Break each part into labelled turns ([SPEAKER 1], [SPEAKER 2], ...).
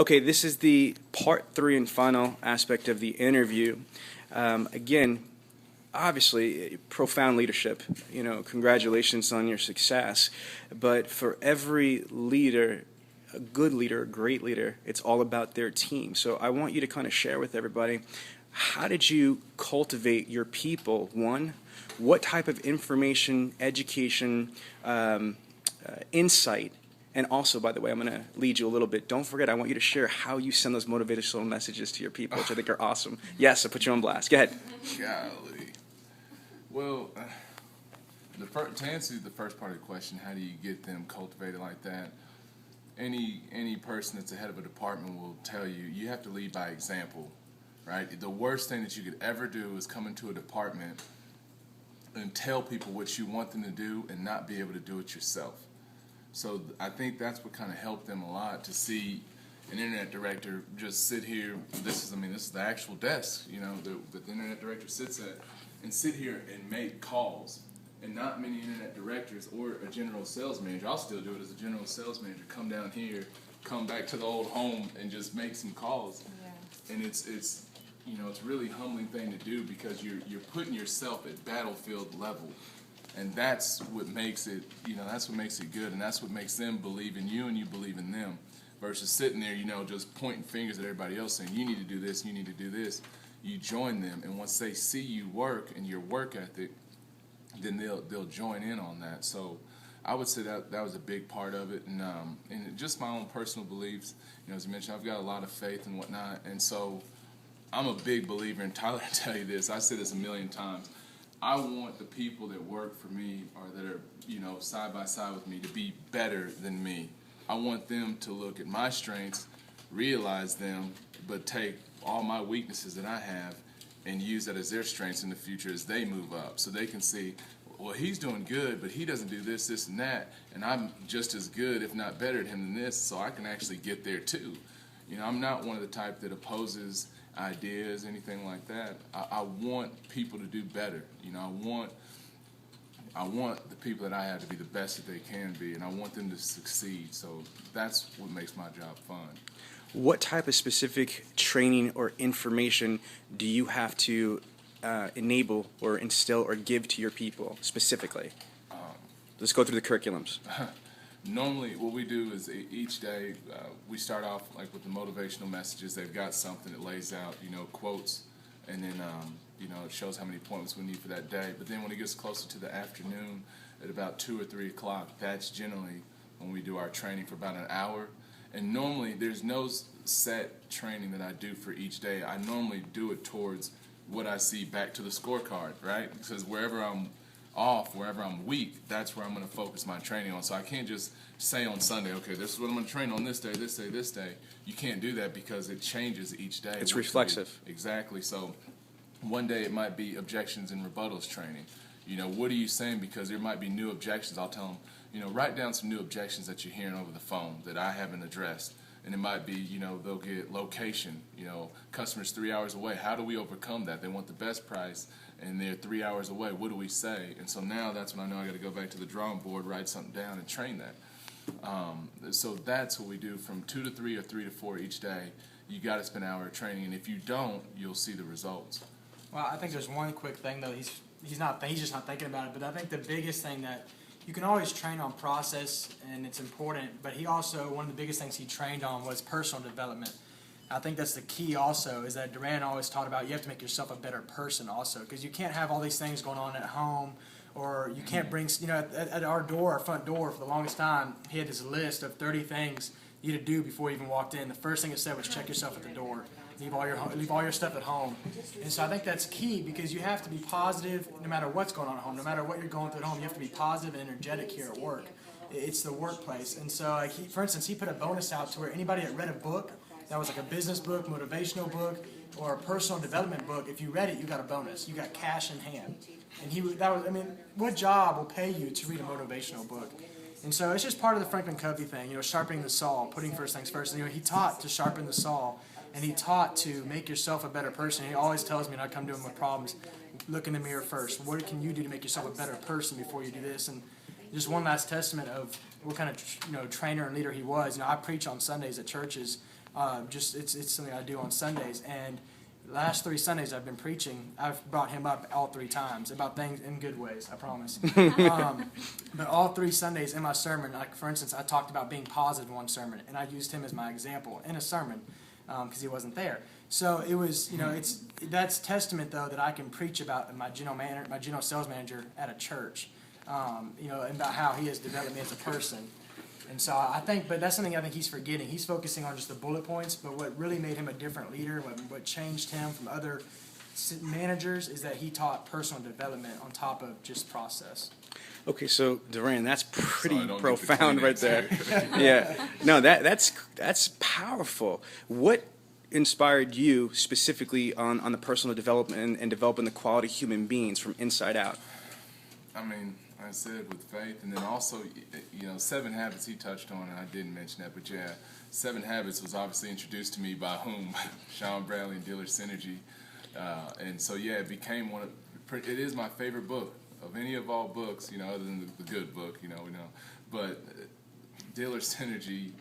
[SPEAKER 1] Okay, this is the part 3 and final aspect of the interview. Again, obviously, profound leadership. Congratulations on your success. But for every leader, a good leader, a great leader, it's all about their team. So I want you to kind of share with everybody, how did you cultivate your people? One, what type of information, education, insight. And also, by the way, I'm going to lead you a little bit. Don't forget, I want you to share how you send those motivational messages to your people, which I think are awesome. Yes, I put you on blast. Go ahead.
[SPEAKER 2] Golly. Well, to answer the first part of the question, how do you get them cultivated like that? Any person that's the head of a department will tell you, you have to lead by example, right? The worst thing that you could ever do is come into a department and tell people what you want them to do and not be able to do it yourself. So I think that's what kind of helped them a lot, to see an internet director just sit here. This is the actual desk, that the internet director sits at, and sit here and make calls. And not many internet directors or a general sales manager, I'll still do it as a general sales manager, come down here, come back to the old home and just make some calls. Yeah. And it's a really humbling thing to do, because you're putting yourself at battlefield level. And that's what makes it, that's what makes it good, and that's what makes them believe in you and you believe in them, versus sitting there, just pointing fingers at everybody else saying, you need to do this, you need to do this. You join them, and once they see you work and your work ethic, then they'll join in on that. So I would say that was a big part of it, and just my own personal beliefs. As you mentioned, I've got a lot of faith and whatnot, and so I'm a big believer, and Tyler, I tell you this, I say this a million times. I want the people that work for me, or that are, side by side with me, to be better than me. I want them to look at my strengths, realize them, but take all my weaknesses that I have and use that as their strengths in the future as they move up. So they can see, well, he's doing good, but he doesn't do this, this, and that, and I'm just as good, if not better, at him than this, so I can actually get there too. I'm not one of the type that opposes ideas, anything like that. I want people to do better. I want the people that I have to be the best that they can be, and I want them to succeed. So that's what makes my job fun.
[SPEAKER 1] What type of specific training or information do you have to enable or instill or give to your people specifically? Let's go through the curriculums.
[SPEAKER 2] Normally, what we do is each day we start off with the motivational messages. They've got something that lays out, quotes, and then it shows how many appointments we need for that day. But then when it gets closer to the afternoon, at about 2 or 3 o'clock, that's generally when we do our training for about an hour. And normally, there's no set training that I do for each day. I normally do it towards what I see back to the scorecard, right? Because wherever I'm off, wherever I'm weak, that's where I'm going to focus my training on. So I can't just say on Sunday, okay, this is what I'm going to train on this day, this day, this day. You can't do that, because it changes each day.
[SPEAKER 1] It's reflexive.
[SPEAKER 2] Exactly. So one day it might be objections and rebuttals training. What are you saying? Because there might be new objections. I'll tell them, write down some new objections that you're hearing over the phone that I haven't addressed. And it might be, they'll get location, customers 3 hours away. How do we overcome that? They want the best price, and they're 3 hours away. What do we say? And so now that's when I know I got to go back to the drawing board, write something down, and train that. So that's what we do from 2 to 3 or 3 to 4 each day. You got to spend an hour of training, and if you don't, you'll see the results.
[SPEAKER 3] Well, I think there's one quick thing though. He's just not thinking about it. But I think the biggest thing that you can always train on process, and it's important. But he also, one of the biggest things he trained on was personal development. I think that's the key also, is that Durran always taught about you have to make yourself a better person also, because you can't have all these things going on at home, or you can't bring, at our front door, for the longest time, he had this list of 30 things you had to do before you even walked in. The first thing it said was check yourself at the door. Leave all your stuff at home. And so I think that's key, because you have to be positive no matter what's going on at home, no matter what you're going through at home. You have to be positive and energetic here at work. It's the workplace. And so, for instance, he put a bonus out to where anybody that read a book that was like a business book, motivational book, or a personal development book, if you read it, you got a bonus. You got cash in hand. And what job will pay you to read a motivational book? And so it's just part of the Franklin Covey thing, sharpening the saw, putting first things first. And, he taught to sharpen the saw, and he taught to make yourself a better person. He always tells me when I come to him with problems, look in the mirror first. What can you do to make yourself a better person before you do this? And just one last testament of what kind of trainer and leader he was. I preach on Sundays at churches Just it's something I do on Sundays. And the last 3 Sundays I've been preaching, I've brought him up all 3 times about things in good ways, I promise. But all 3 Sundays in my sermon, like for instance, I talked about being positive in one sermon, and I used him as my example in a sermon because he wasn't there. So it was, that's testament though that I can preach about my general sales manager at a church, and about how he has developed me as a person. And so I think, but that's something I think he's forgetting. He's focusing on just the bullet points, but what really made him a different leader, what changed him from other managers, is that he taught personal development on top of just process.
[SPEAKER 1] Okay, so Durran, that's pretty
[SPEAKER 2] So I don't
[SPEAKER 1] profound
[SPEAKER 2] get the
[SPEAKER 1] right there. Yeah, no, that's powerful. What inspired you specifically on the personal development and developing the quality human beings from inside out?
[SPEAKER 2] I mean, I said with faith, and then also, 7 Habits he touched on, and I didn't mention that, but yeah, 7 Habits was obviously introduced to me by whom? Sean Bradley and Dealer Synergy, and so yeah, it became it is my favorite book of any of all books, other than the good book, but Dealer Synergy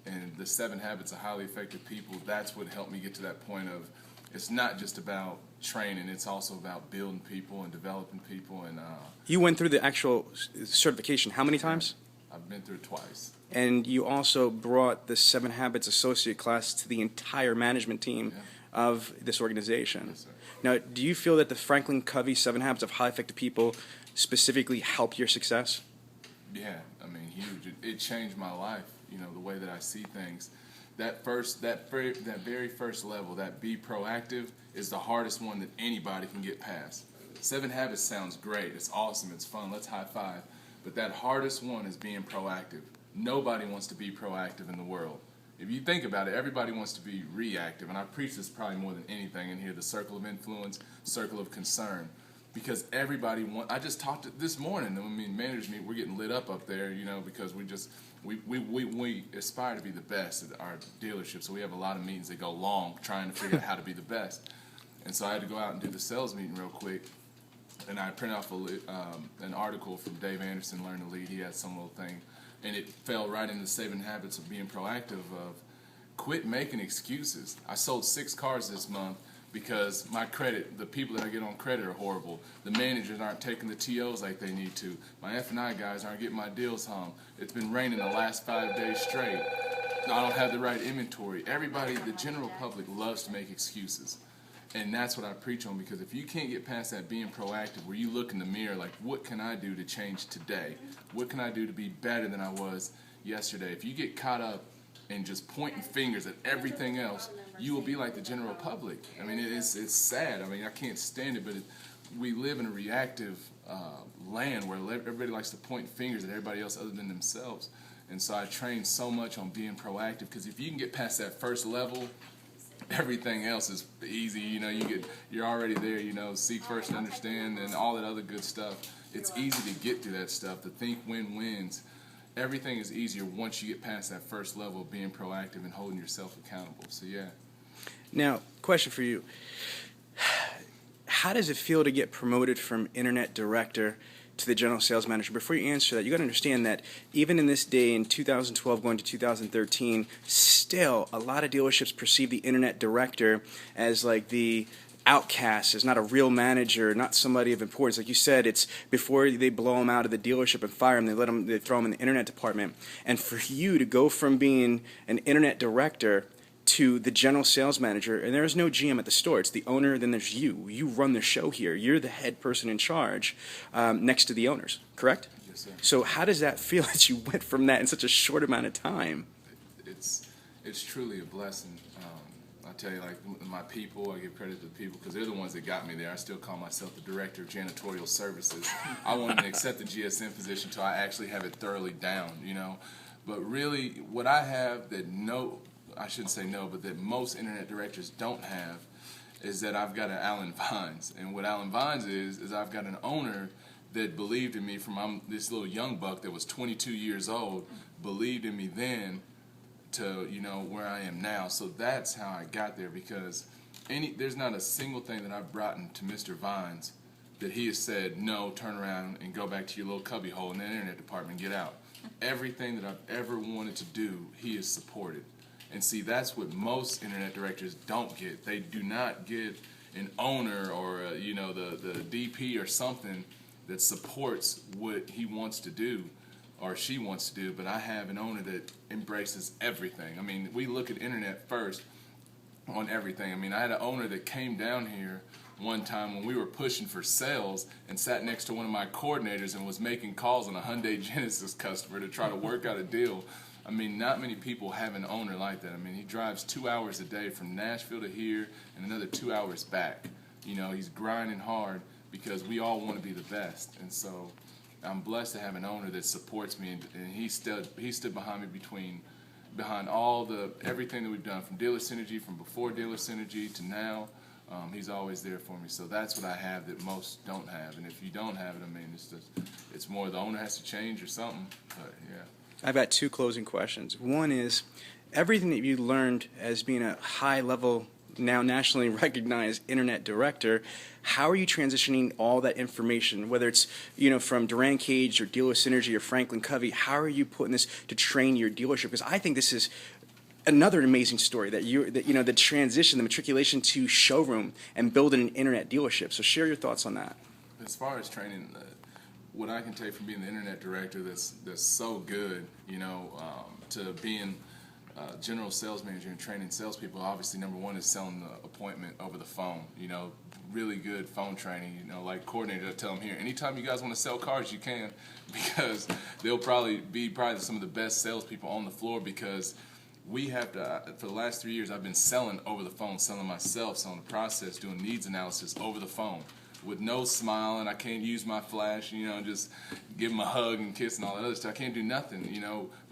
[SPEAKER 2] and the 7 Habits of Highly Effective People, that's what helped me get to that point of, it's not just about training, it's also about building people and developing people. And
[SPEAKER 1] you went through the actual certification how many times?
[SPEAKER 2] I've been through it twice.
[SPEAKER 1] And you also brought the 7 Habits Associate class to the entire management team of this organization.
[SPEAKER 2] Yes, sir.
[SPEAKER 1] Now, do you feel that the Franklin Covey 7 Habits of Highly Effective People specifically help your success?
[SPEAKER 2] Yeah, I mean, huge. It changed my life, the way that I see things. That very first level, that be proactive, is the hardest one that anybody can get past. 7 Habits sounds great. It's awesome. It's fun. Let's high five. But that hardest one is being proactive. Nobody wants to be proactive in the world. If you think about it, everybody wants to be reactive. And I preach this probably more than anything in here, the circle of influence, circle of concern. Because everybody I just talked this morning, managers meet, we're getting lit up there, because we aspire to be the best at our dealership. So we have a lot of meetings that go long trying to figure out how to be the best. And so I had to go out and do the sales meeting real quick. And I printed off an article from Dave Anderson, Learn to Lead. He had some little thing. And it fell right into the 7 Habits of being proactive of quit making excuses. I sold 6 cars this month because my credit, the people that I get on credit are horrible. The managers aren't taking the TOs like they need to. My F&I guys aren't getting my deals home. It's been raining the last 5 days straight. I don't have the right inventory. Everybody, the general public, loves to make excuses. And that's what I preach on, because if you can't get past that being proactive, where you look in the mirror like, what can I do to change today? What can I do to be better than I was yesterday? If you get caught up in just pointing fingers at everything else, you will be like the general public. I mean, it's sad. I mean, I can't stand it, but we live in a reactive land where everybody likes to point fingers at everybody else other than themselves. And so I train so much on being proactive, because if you can get past that first level, everything else is easy. You're already there. Seek first and understand, and all that other good stuff. It's easy to get through that stuff. To think win-wins. Everything is easier once you get past that first level of being proactive and holding yourself accountable. So yeah.
[SPEAKER 1] Now, question for you: how does it feel to get promoted from internet director to the general sales manager? Before you answer that, you got to understand that even in this day, in 2012 going to 2013, still a lot of dealerships perceive the internet director as like the outcast, as not a real manager, not somebody of importance. Like you said, it's before they blow them out of the dealership and fire them, they throw them in the internet department. And for you to go from being an internet director to the general sales manager, and there is no GM at the store. It's the owner, then there's you. You run the show here. You're the head person in charge next to the owners, correct?
[SPEAKER 2] Yes, sir.
[SPEAKER 1] So how does that feel that you went from that in such a short amount of time?
[SPEAKER 2] It's truly a blessing. I tell you, like my people, I give credit to the people because they're the ones that got me there. I still call myself the director of janitorial services. I wanted to accept the GSM position until I actually have it thoroughly down, But really, what I have that I shouldn't say no, but that most internet directors don't have is that I've got an Alan Vines. And what Alan Vines is I've got an owner that believed in me from this little young buck that was 22 years old, believed in me then to, where I am now. So that's how I got there, because there's not a single thing that I've brought to Mr. Vines that he has said, no, turn around and go back to your little cubby hole in the internet department and get out. Everything that I've ever wanted to do, he has supported. And see, that's what most internet directors don't get. They do not get an owner or the DP or something that supports what he wants to do or she wants to do. But I have an owner that embraces everything. I mean, we look at internet first on everything. I mean, I had an owner that came down here one time when we were pushing for sales and sat next to one of my coordinators and was making calls on a Hyundai Genesis customer to try to work out a deal. I mean, not many people have an owner like that. I mean, he drives 2 hours a day from Nashville to here and another 2 hours back. You know, he's grinding hard because we all want to be the best. And so I'm blessed to have an owner that supports me, and he stood behind me behind all everything that we've done, from dealer synergy, from before dealer synergy to now. He's always there for me. So that's what I have that most don't have. And if you don't have it, I mean, it's more the owner has to change or something. But yeah.
[SPEAKER 1] I've got two closing questions. One is, everything that you learned as being a high-level, now nationally recognized internet director, how are you transitioning all that information, whether it's from Durran Cage or Dealer Synergy or Franklin Covey? How are you putting this to train your dealership? Because I think this is another amazing story, the transition, the matriculation to showroom and building an internet dealership. So share your thoughts on that.
[SPEAKER 2] As far as training, what I can take from being the internet director that's so good, to being general sales manager and training salespeople. Obviously, number one is selling the appointment over the phone. Really good phone training. Like coordinator, I tell them here, anytime you guys want to sell cars, you can, because they'll probably be some of the best salespeople on the floor, because we have to, for the last 3 years, I've been selling over the phone, selling myself, selling the process, doing needs analysis over the phone with no smiling. I can't use my flash, just give them a hug and kiss and all that other stuff. I can't do nothing.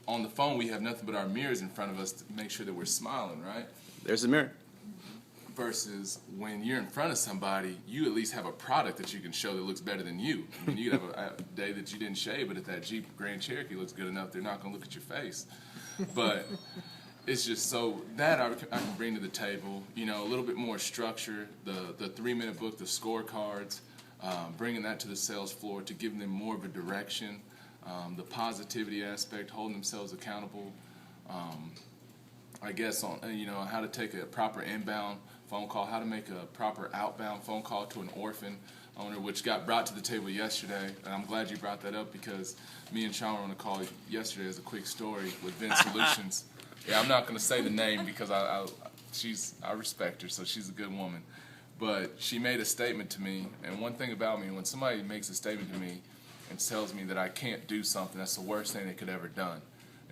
[SPEAKER 2] On the phone, we have nothing but our mirrors in front of us to make sure that we're smiling, right?
[SPEAKER 1] There's the mirror.
[SPEAKER 2] Versus when you're in front of somebody, you at least have a product that you can show that looks better than you. I mean, you could have a day that you didn't shave, but if that Jeep Grand Cherokee looks good enough, they're not going to look at your face. But it's just so that I can bring to the table, a little bit more structure, the 3-minute book, the scorecards, bringing that to the sales floor to give them more of a direction, the positivity aspect, holding themselves accountable. I guess on how to take a proper inbound phone call, how to make a proper outbound phone call to an orphan owner, which got brought to the table yesterday. And I'm glad you brought that up, because me and Sean were on a call yesterday as a quick story with Vin Solutions. Yeah, I'm not going to say the name because I respect her, so she's a good woman. But she made a statement to me, and one thing about me, when somebody makes a statement to me and tells me that I can't do something, that's the worst thing they could ever done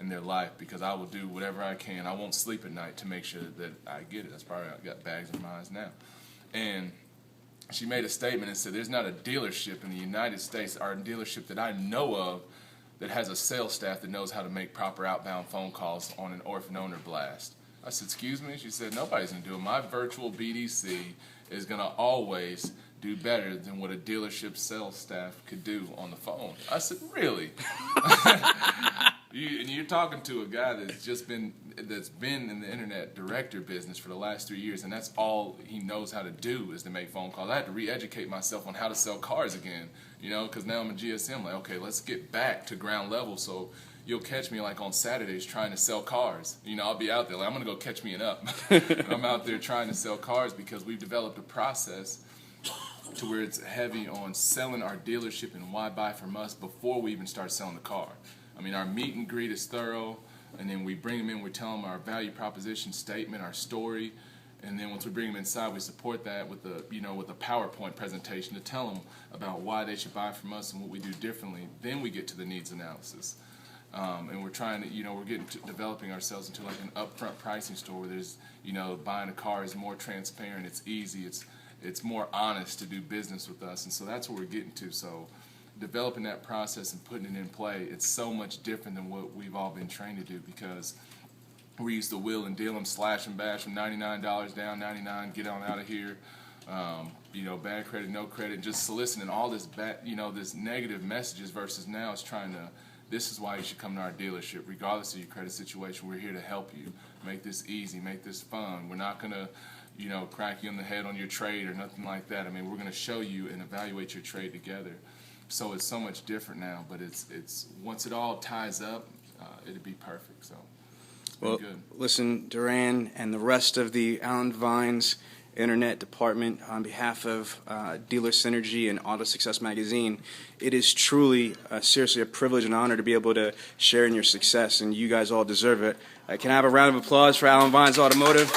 [SPEAKER 2] in their life, because I will do whatever I can. I won't sleep at night to make sure that I get it. That's probably, I've got bags in my eyes now. And she made a statement and said, there's not a dealership in the United States, or a dealership that I know of, that has a sales staff that knows how to make proper outbound phone calls on an orphan owner blast. I said, excuse me? She said, nobody's going to do it. My virtual BDC is going to always do better than what a dealership sales staff could do on the phone. I said, really? And you're talking to a guy that's been in the internet director business for the last 3 years, and that's all he knows how to do is to make phone calls. I had to re-educate myself on how to sell cars again, because now I'm a GSM. Like, okay, let's get back to ground level. So you'll catch me like on Saturdays trying to sell cars. I'll be out there like, I'm gonna go catch me an up. And I'm out there trying to sell cars because we've developed a process to where it's heavy on selling our dealership and why buy from us before we even start selling the car. I mean, our meet and greet is thorough, and then we bring them in, we tell them our value proposition statement, our story, and then once we bring them inside, we support that with a PowerPoint presentation to tell them about why they should buy from us and what we do differently. Then we get to the needs analysis, and we're trying to, we're getting to developing ourselves into like an upfront pricing store where there's, buying a car is more transparent, it's easy, it's more honest to do business with us, and so that's what we're getting to. So developing that process and putting it in play, it's so much different than what we've all been trained to do, because we used to wheel and deal them, slash and bash them, $99 down, $99, get on out of here, bad credit, no credit, just soliciting all this this negative messages, versus now it's trying to, this is why you should come to our dealership, regardless of your credit situation. We're here to help you, make this easy, make this fun. We're not going to crack you in the head on your trade or nothing like that. I mean, we're going to show you and evaluate your trade together. So it's so much different now, but it's once it all ties up, it'd be perfect. So been
[SPEAKER 1] Well,
[SPEAKER 2] good.
[SPEAKER 1] listen, Durran and the rest of the Allen Vines Internet Department, on behalf of Dealer Synergy and AutoSuccess Magazine, it is truly, seriously, a privilege and honor to be able to share in your success, and you guys all deserve it. Can I have a round of applause for Allen Vines Automotive?